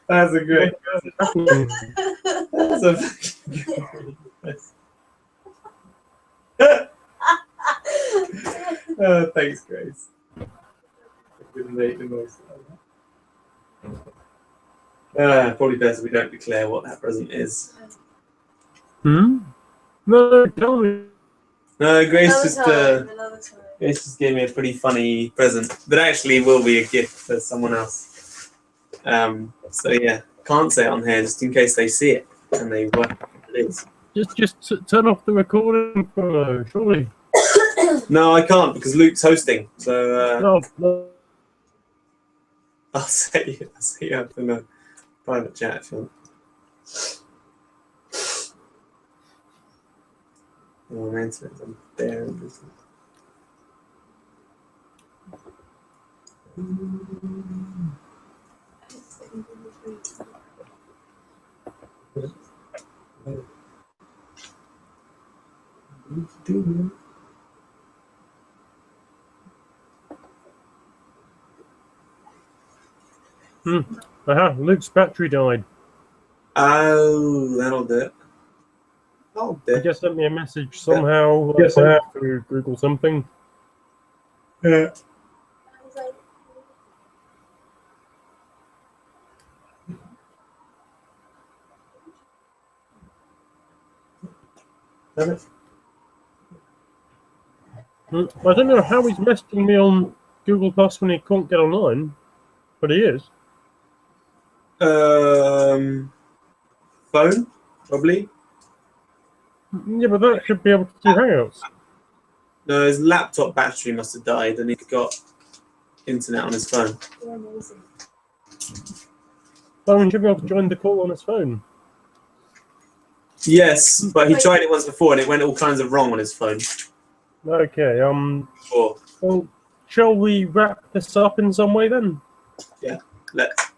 That's a great. That's a fucking great. Oh, thanks, Grace. I couldn't make the most of that. Probably best we don't declare what that present is. No, tell me. No, Grace Another time. Grace just gave me a pretty funny present that actually will be a gift for someone else. So yeah, can't say it on here just in case they see it and they work out what it is. Just turn off the recording, surely. No, I can't because Luke's hosting. So No. I'll set you up in a private chat if you want. Oh, man, I'm there. Aha, Luke's battery died. Oh, that'll do it. Oh, He just sent me a message somehow. Yes, I have to Google something. Yeah. I don't know how he's messaging me on Google Plus when he can't get online, but he is. Phone, probably. Yeah, but that should be able to do Hangouts. No, his laptop battery must have died, and he's got internet on his phone. You're amazing. Byron should be able to join the call on his phone. Yes, but he tried it once before, and it went all kinds of wrong on his phone. Okay, Before. well, shall we wrap this up in some way then? Yeah, let's.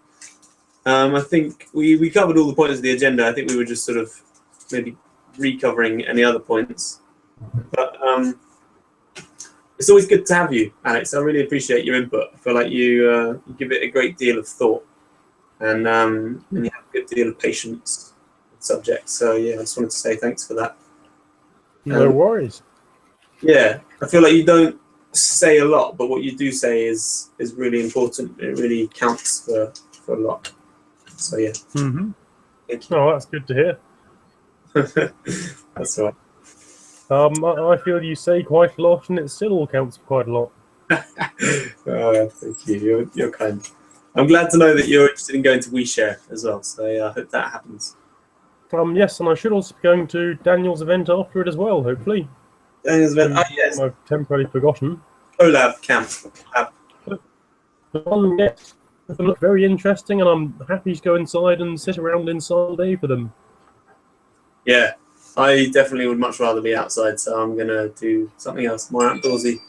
I think we covered all the points of the agenda. I think we were just sort of maybe recovering any other points. But it's always good to have you, Alex. I really appreciate your input. I feel like you give it a great deal of thought, and you have a good deal of patience with subjects. So yeah, I just wanted to say thanks for that. No worries. Yeah, I feel like you don't say a lot, but what you do say is really important. It really counts for a lot. So yeah. Mm-hmm. Thank you. Oh, that's good to hear. That's all right. I feel you say quite a lot, and it still all counts for quite a lot. Oh, thank you. You're kind. I'm glad to know that you're interested in going to WeShare as well. So yeah, I hope that happens. Yes, and I should also be going to Daniel's event after it as well, hopefully. Daniel's event. Oh yes, I've temporarily forgotten. Olab camp. Yes, they look very interesting, and I'm happy to go inside and sit around inside all day for them. Yeah, I definitely would much rather be outside, so I'm gonna do something else more outdoorsy.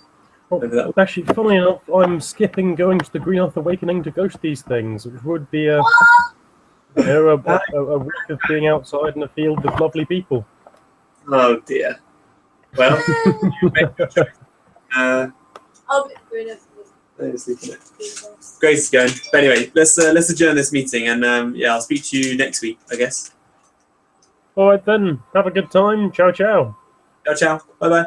Over that. Actually, funnily enough, I'm skipping going to the Green Earth Awakening to go to these things, which would be a week of being outside in a field with lovely people. Oh dear. Well, you make your choice. I'll be good at Grace is going. But anyway, let's adjourn this meeting, and yeah, I'll speak to you next week, I guess. All right then, have a good time. Ciao, ciao. Ciao, ciao. Bye bye.